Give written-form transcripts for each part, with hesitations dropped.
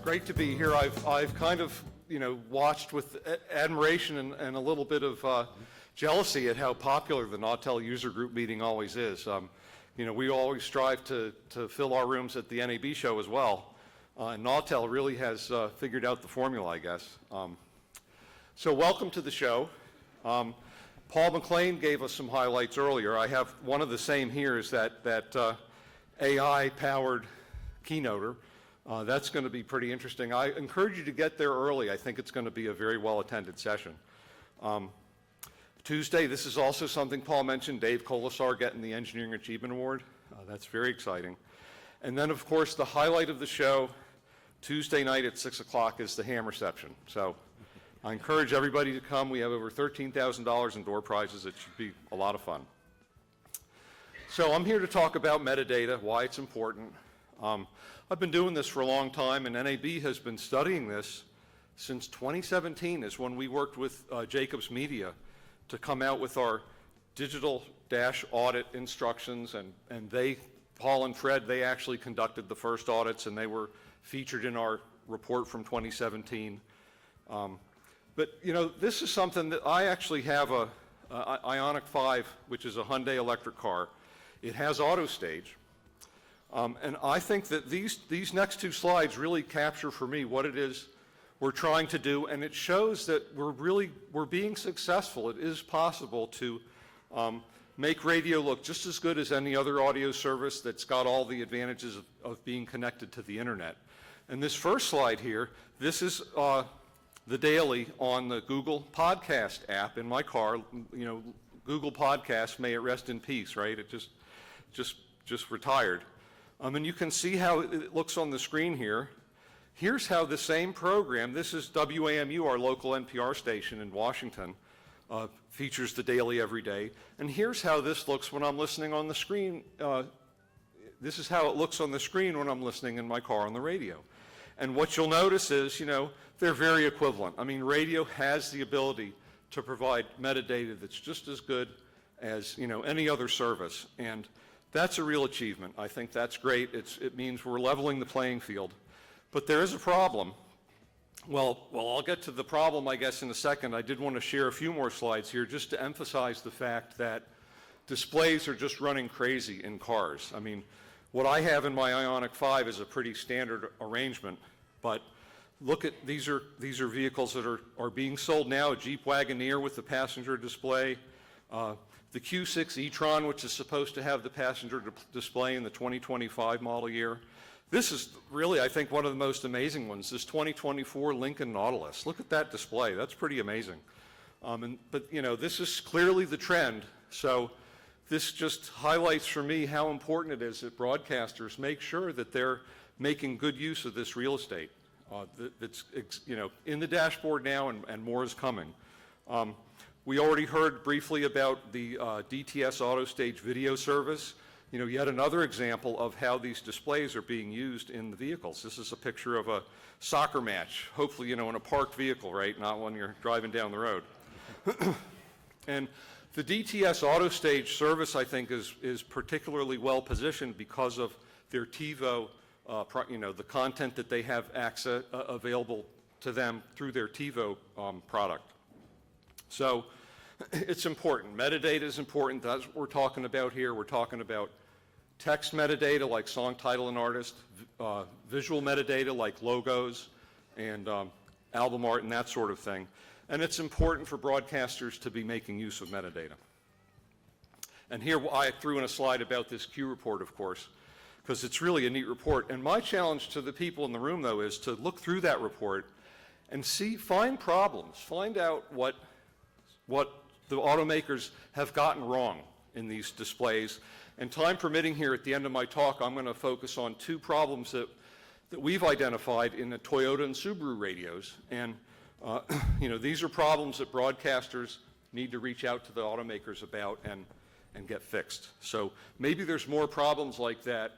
great to be here. I've kind of, watched with admiration and a little bit of jealousy at how popular the Nautel user group meeting always is. We always strive to fill our rooms at the NAB show as well. And Nautel really has figured out the formula, I guess. So welcome to the show. Paul McLean gave us some highlights earlier. I have one of the same here is that AI-powered keynoter. That's going to be pretty interesting. I encourage you to get there early. I think it's going to be a very well-attended session. Tuesday, this is also something Paul mentioned, Dave Colasar getting the Engineering Achievement Award. That's very exciting. And then, of course, the highlight of the show, Tuesday night at 6 o'clock is the ham reception. So I encourage everybody to come. We have over $13,000 in door prizes. It should be a lot of fun. So I'm here to talk about metadata, why it's important. I've been doing this for a long time, and NAB has been studying this since 2017 is when we worked with Jacobs Media to come out with our digital dash audit instructions, and they, Paul and Fred, they actually conducted the first audits, and they were featured in our report from 2017. But this is something that I actually have a Ioniq 5, which is a Hyundai electric car. It has auto stage. And I think that these next two slides really capture for me what it is we're trying to do, and it shows that we're being successful. It is possible to make radio look just as good as any other audio service that's got all the advantages of being connected to the internet. And this first slide here, this is the daily on the Google Podcast app in my car. Google Podcast, may it rest in peace, right? It just retired. And you can see how it looks on the screen here. Here's how the same program, this is WAMU, our local NPR station in Washington, features the daily every day. And here's how this looks when I'm listening on the screen. This is how it looks on the screen when I'm listening in my car on the radio. And what you'll notice is, they're very equivalent. I mean, radio has the ability to provide metadata that's just as good as, any other service. And that's a real achievement. I think that's great. It means we're leveling the playing field. But there is a problem. Well, I'll get to the problem, I guess, in a second. I did want to share a few more slides here just to emphasize the fact that displays are just running crazy in cars. I mean, what I have in my Ioniq 5 is a pretty standard arrangement, but look at, these are vehicles that are being sold now, a Jeep Wagoneer with the passenger display, the Q6 e-tron, which is supposed to have the passenger display in the 2025 model year. This is really, I think, one of the most amazing ones, this 2024 Lincoln Nautilus. Look at that display. That's pretty amazing. But this is clearly the trend. So this just highlights for me how important it is that broadcasters make sure that they're making good use of this real estate that's in the dashboard now, and more is coming. We already heard briefly about the DTS AutoStage video service. Yet another example of how these displays are being used in the vehicles. This is a picture of a soccer match, hopefully, in a parked vehicle, right? Not when you're driving down the road. And the DTS AutoStage service, I think, is particularly well positioned because of their TiVo, the content that they have access available to them through their TiVo product. So it's important. Metadata is important. That's what we're talking about here. We're talking about text metadata like song title and artist, visual metadata like logos and album art and that sort of thing. And it's important for broadcasters to be making use of metadata. And here I threw in a slide about this Q report, of course, because it's really a neat report. And my challenge to the people in the room, though, is to look through that report and find problems, find out what the automakers have gotten wrong in these displays. And time permitting here at the end of my talk, I'm going to focus on two problems that we've identified in the Toyota and Subaru radios. And these are problems that broadcasters need to reach out to the automakers about and get fixed. So maybe there's more problems like that,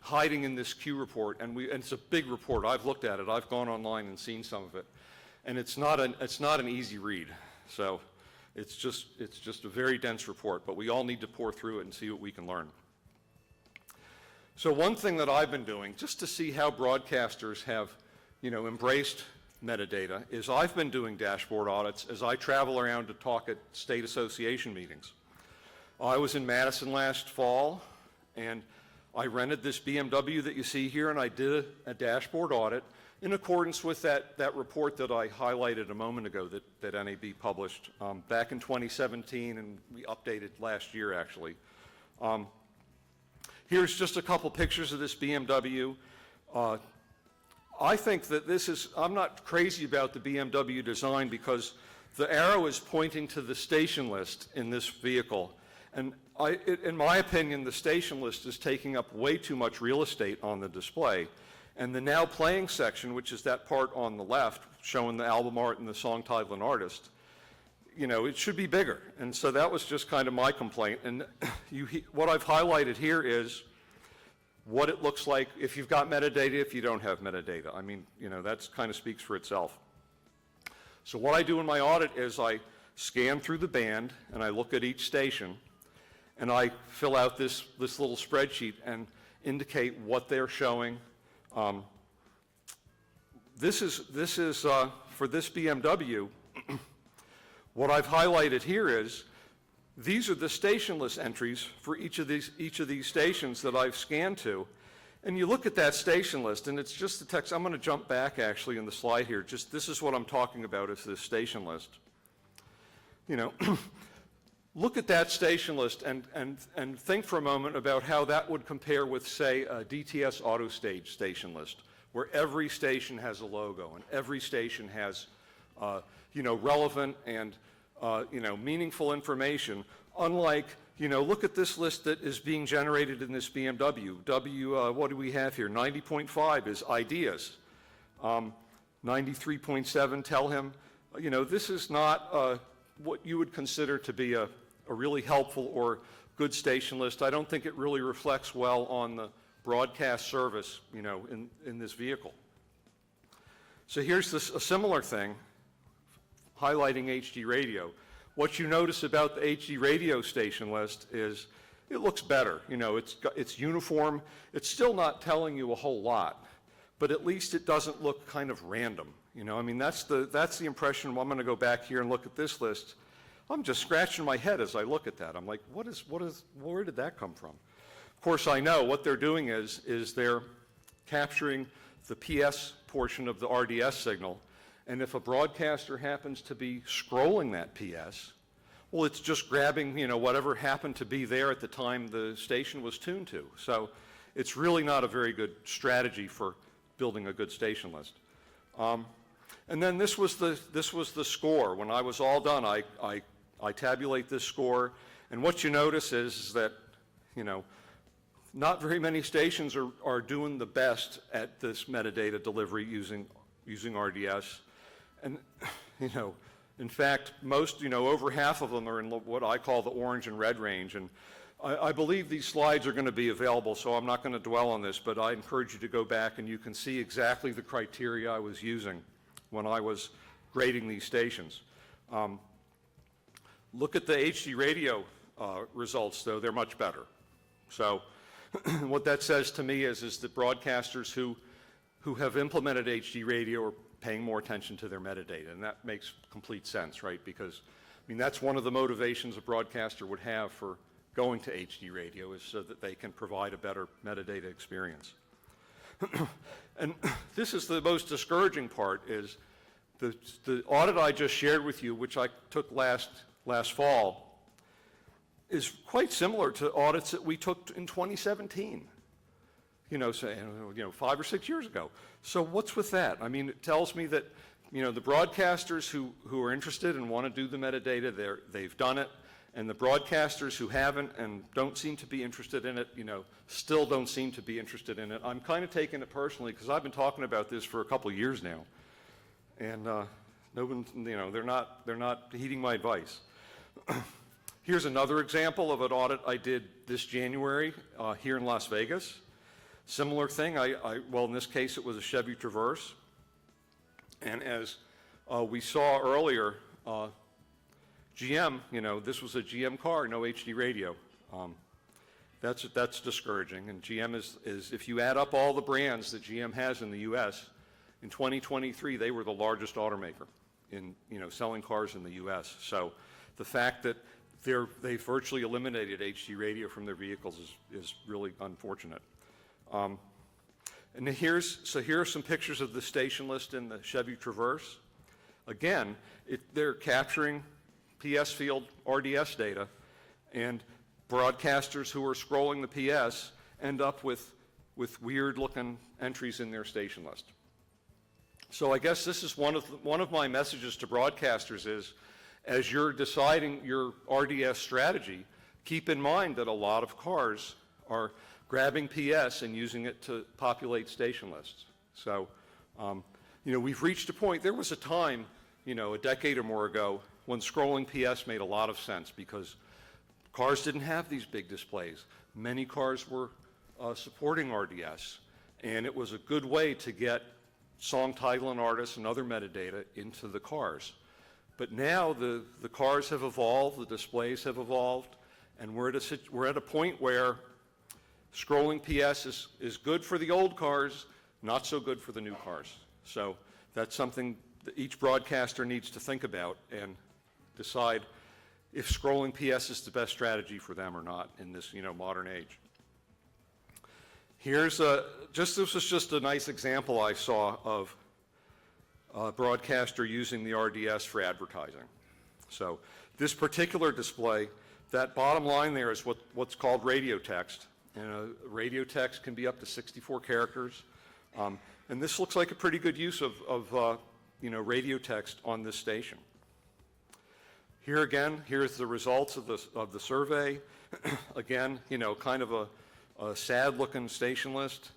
hiding in this Q report. And it's a big report. I've looked at it. I've gone online and seen some of it. And it's not an easy read. So it's just a very dense report, but we all need to pour through it and see what we can learn. So one thing that I've been doing, just to see how broadcasters have, embraced metadata, is I've been doing dashboard audits as I travel around to talk at state association meetings. I was in Madison last fall, and I rented this BMW that you see here, and I did a dashboard audit in accordance with that report that I highlighted a moment ago that NAB published back in 2017, and we updated last year, actually. Here's just a couple pictures of this BMW. I think that I'm not crazy about the BMW design because the arrow is pointing to the station list in this vehicle. And in my opinion, the station list is taking up way too much real estate on the display. And the now playing section, which is that part on the left, showing the album art and the song title and artist, it should be bigger. And so that was just kind of my complaint. And what I've highlighted here is what it looks like if you've got metadata, if you don't have metadata. I mean, that kind of speaks for itself. So what I do in my audit is I scan through the band and I look at each station and I fill out this little spreadsheet and indicate what they're showing. This is for this BMW. What I've highlighted here is these are the station list entries for each of these stations that I've scanned to. And you look at that station list, and it's just the text. I'm going to jump back, actually, in the slide here. Just this is what I'm talking about is this station list. Look at that station list and think for a moment about how that would compare with, say, a DTS AutoStage station list, where every station has a logo and every station has, relevant and meaningful information. Unlike, look at this list that is being generated in this BMW. What do we have here? 90.5 is ideas. 93.7 tell him, this is not what you would consider to be a really helpful or good station list. I don't think it really reflects well on the broadcast service, in this vehicle. So here's a similar thing, highlighting HD radio. What you notice about the HD radio station list is it looks better. It's uniform. It's still not telling you a whole lot, but at least it doesn't look kind of random. That's the impression. I'm going to go back here and look at this list. I'm just scratching my head as I look at that. I'm like, where did that come from? Of course, I know what they're doing is they're capturing the PS portion of the RDS signal, and if a broadcaster happens to be scrolling that PS, well, it's just grabbing, whatever happened to be there at the time the station was tuned to. So it's really not a very good strategy for building a good station list. And then this was the score. When I was all done, I tabulate this score, and what you notice is that, not very many stations are doing the best at this metadata delivery using RDS. And, in fact, most, over half of them are in what I call the orange and red range. And I believe these slides are going to be available, so I'm not going to dwell on this, but I encourage you to go back and you can see exactly the criteria I was using when I was grading these stations. Look at the HD radio results, though. They're much better. So what that says to me is that broadcasters who have implemented HD radio are paying more attention to their metadata, and that makes complete sense, right? Because, that's one of the motivations a broadcaster would have for going to HD radio is so that they can provide a better metadata experience. And this is the most discouraging part is the audit I just shared with you, which I took last fall, is quite similar to audits that we took in 2017, 5 or 6 years ago. So what's with that? It tells me that, the broadcasters who are interested and want to do the metadata, they've done it, and the broadcasters who haven't and don't seem to be interested in it, still don't seem to be interested in it. I'm kind of taking it personally because I've been talking about this for a couple of years now, and no one, they're not heeding my advice. Here's another example of an audit I did this January here in Las Vegas. Similar thing. Well, in this case, it was a Chevy Traverse, and as we saw earlier, GM, this was a GM car, no HD radio. That's discouraging. And GM is, if you add up all the brands that GM has in the U.S., in 2023, they were the largest automaker in, selling cars in the U.S. So the fact that they've virtually eliminated HD radio from their vehicles is really unfortunate. And here are some pictures of the station list in the Chevy Traverse. Again, they're capturing PS field RDS data, and broadcasters who are scrolling the PS end up with weird-looking entries in their station list. So I guess this is one of my messages to broadcasters is, as you're deciding your RDS strategy, keep in mind that a lot of cars are grabbing PS and using it to populate station lists. So, we've reached a point. There was a time, a decade or more ago, when scrolling PS made a lot of sense because cars didn't have these big displays. Many cars were supporting RDS, and it was a good way to get song title and artist and other metadata into the cars. But now the cars have evolved, the displays have evolved, and we're at a point where scrolling PS is good for the old cars, not so good for the new cars. So that's something that each broadcaster needs to think about and decide if scrolling PS is the best strategy for them or not in this, modern age. This was just a nice example I saw of a broadcaster using the RDS for advertising. So this particular display, that bottom line there is what's called radio text. And radio text can be up to 64 characters. And this looks like a pretty good use of radio text on this station. Here again, here's the results of the survey. Again, kind of a sad-looking station list.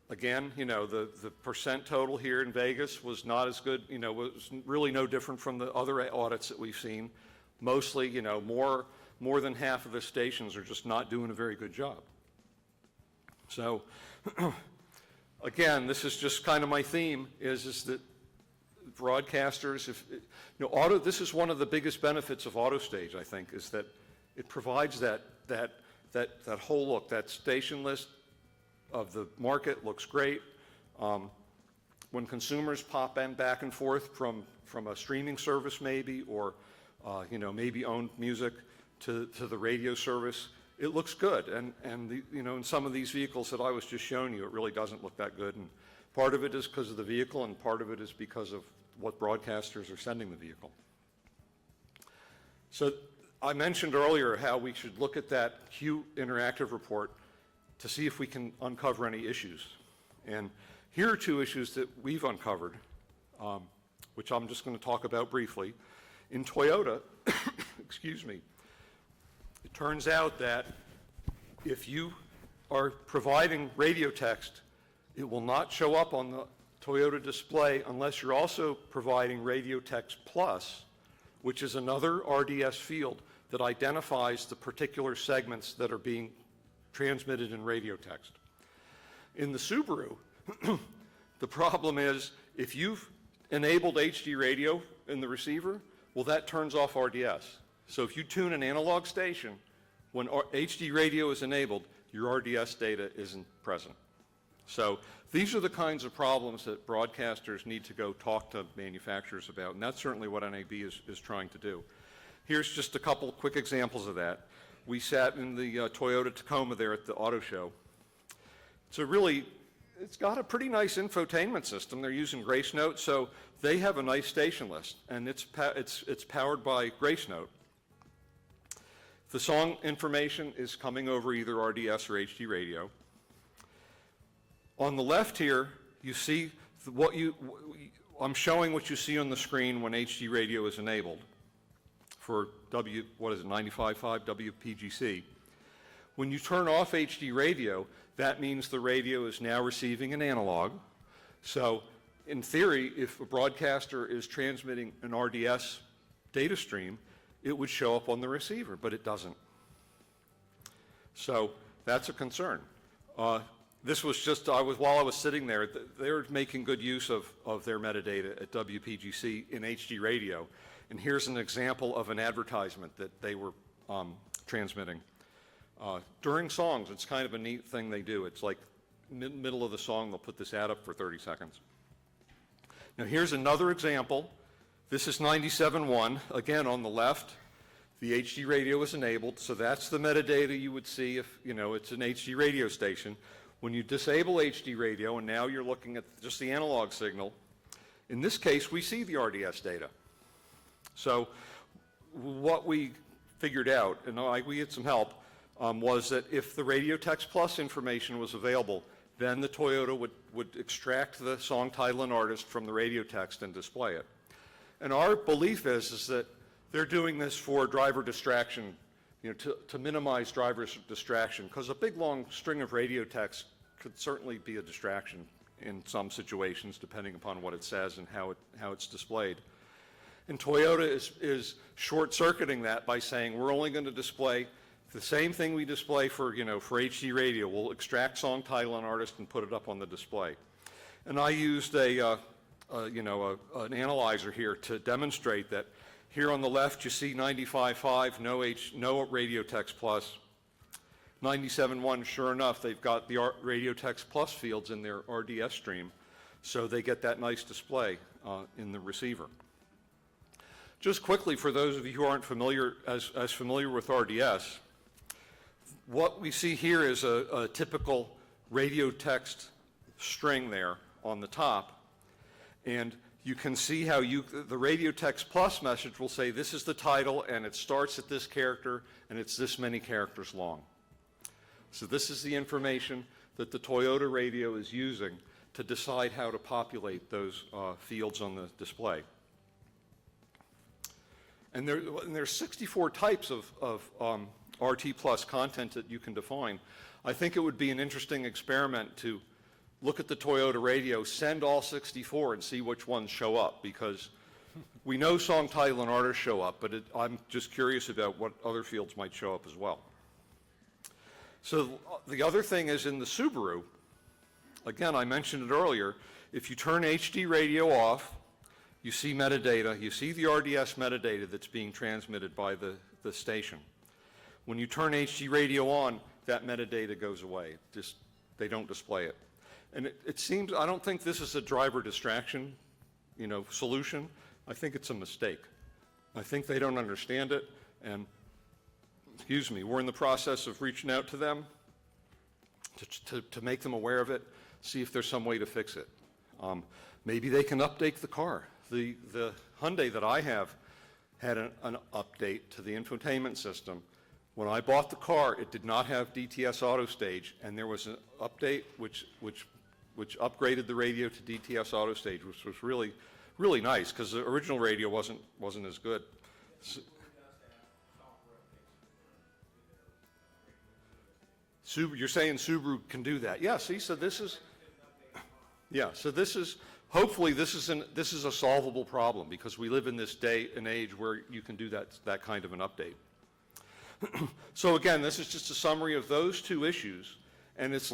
Again, the percent total here in Vegas was not as good, was really no different from the other audits that we've seen. Mostly, more than half of the stations are just not doing a very good job. So, again, this is just kind of my theme, is that broadcasters, this is one of the biggest benefits of AutoStage, I think, is that it provides that whole look. That station list of the market looks great. When consumers pop in back and forth from a streaming service maybe, or maybe owned music to the radio service, it looks good. And in some of these vehicles that I was just showing you, it really doesn't look that good. And part of it is because of the vehicle, and part of it is because of what broadcasters are sending the vehicle. So I mentioned earlier how we should look at that Q interactive report to see if we can uncover any issues. And here are two issues that we've uncovered, which I'm just going to talk about briefly. In Toyota, excuse me, it turns out that if you are providing radio text, it will not show up on the Toyota display unless you're also providing Radio Text Plus, which is another RDS field that identifies the particular segments that are being transmitted in radio text. In the Subaru, the problem is if you've enabled HD radio in the receiver, well, that turns off RDS. So if you tune an analog station, when HD radio is enabled, your RDS data isn't present. So these are the kinds of problems that broadcasters need to go talk to manufacturers about, and that's certainly what NAB is trying to do. Here's just a couple quick examples of that. We sat in the Toyota Tacoma there at the auto show. It's got a pretty nice infotainment system. They're using Grace Note, so they have a nice station list, and it's powered by Grace Note. The song information is coming over either RDS or HD radio. On the left here, you see I'm showing what you see on the screen when HD radio is enabled for 95.5 WPGC. When you turn off HD radio, that means the radio is now receiving an analog. So in theory, if a broadcaster is transmitting an RDS data stream, it would show up on the receiver, but it doesn't. So that's a concern. This was just, while I was sitting there, they were making good use of their metadata at WPGC in HD radio. And here's an example of an advertisement that they were transmitting. During songs, it's kind of a neat thing they do. It's like middle of the song, they'll put this ad up for 30 seconds. Now here's another example. This is 97.1. Again, on the left, the HD radio is enabled, so that's the metadata you would see if, it's an HD radio station. When you disable HD radio, and now you're looking at just the analog signal, in this case, we see the RDS data. So what we figured out, and we had some help, was that if the Radio Text Plus information was available, then the Toyota would extract the song title and artist from the radio text and display it. And our belief is that they're doing this for driver distraction, to minimize driver's distraction, because a big long string of radio text could certainly be a distraction in some situations, depending upon what it says and how it's displayed. And Toyota is short-circuiting that by saying we're only going to display the same thing we display for HD radio. We'll extract song title and artist and put it up on the display. And I used an analyzer here to demonstrate that. Here on the left, you see 95.5, no Radio Text Plus. 97.1, sure enough, they've got the Radio Text Plus fields in their RDS stream, so they get that nice display in the receiver. Just quickly, for those of you who aren't familiar with RDS, what we see here is a typical radio text string there on the top, and you can see how the Radio Text Plus message will say this is the title and it starts at this character and it's this many characters long. So this is the information that the Toyota radio is using to decide how to populate those fields on the display. And there's 64 types of RT Plus content that you can define. I think it would be an interesting experiment to look at the Toyota radio, send all 64 and see which ones show up, because we know song title and artist show up, but I'm just curious about what other fields might show up as well. So the other thing is in the Subaru, again, I mentioned it earlier, if you turn HD radio off, you see metadata, you see the RDS metadata that's being transmitted by the station. When you turn HD radio on, that metadata goes away. They don't display it. And it seems, I don't think this is a driver distraction, solution. I think it's a mistake. I think they don't understand it, and, we're in the process of reaching out to them to make them aware of it, see if there's some way to fix it. Maybe they can update the car. The Hyundai that I have had an update to the infotainment system. When I bought the car, it did not have DTS Auto Stage, and there was an update which upgraded the radio to DTS Auto Stage, which was really, really nice, because the original radio wasn't as good. You're saying Subaru can do that? Yeah. See, so this is, hopefully this is a solvable problem, because we live in this day and age where you can do that kind of an update. So again, this is just a summary of those two issues, and it's,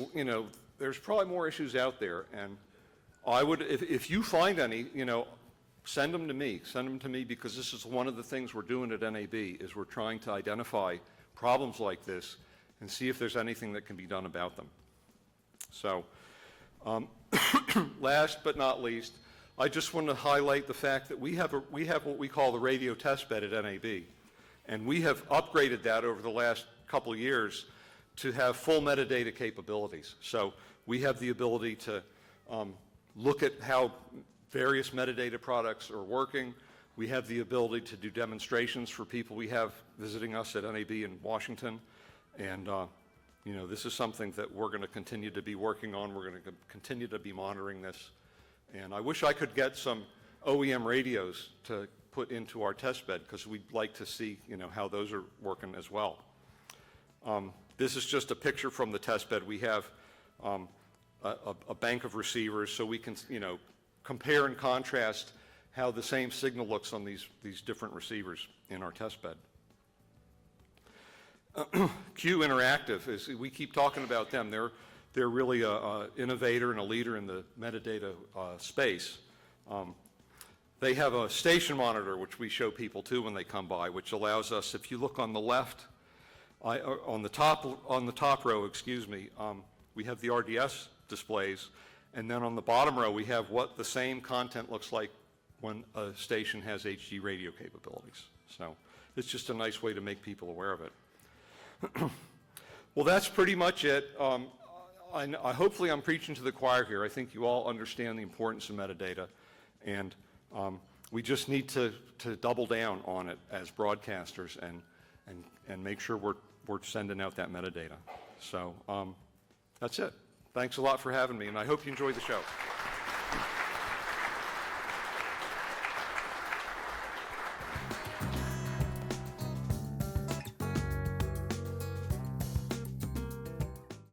there's probably more issues out there, and I would, if you find any, send them to me. Send them to me, because this is one of the things we're doing at NAB, is we're trying to identify problems like this and see if there's anything that can be done about them. So, last but not least, I just want to highlight the fact that we have what we call the radio test bed at NAB, and we have upgraded that over the last couple of years to have full metadata capabilities. So we have the ability to look at how various metadata products are working. We have the ability to do demonstrations for people we have visiting us at NAB in Washington. And this is something that we're going to continue to be working on. We're going to continue to be monitoring this. And I wish I could get some OEM radios to put into our test bed, because we'd like to see how those are working as well. This is just a picture from the test bed. We have a bank of receivers, so we can compare and contrast how the same signal looks on these different receivers in our test bed. Q Interactive, we keep talking about them. They're really an innovator and a leader in the metadata space. They have a station monitor, which we show people too when they come by, which allows us, if you look on the left, On the top row, excuse me, we have the RDS displays, and then on the bottom row we have what the same content looks like when a station has HD radio capabilities. So it's just a nice way to make people aware of it. Well, that's pretty much it. Hopefully I'm preaching to the choir here. I think you all understand the importance of metadata, and we just need to double down on it as broadcasters and make sure we're sending out that metadata. So that's it. Thanks a lot for having me, and I hope you enjoy the show.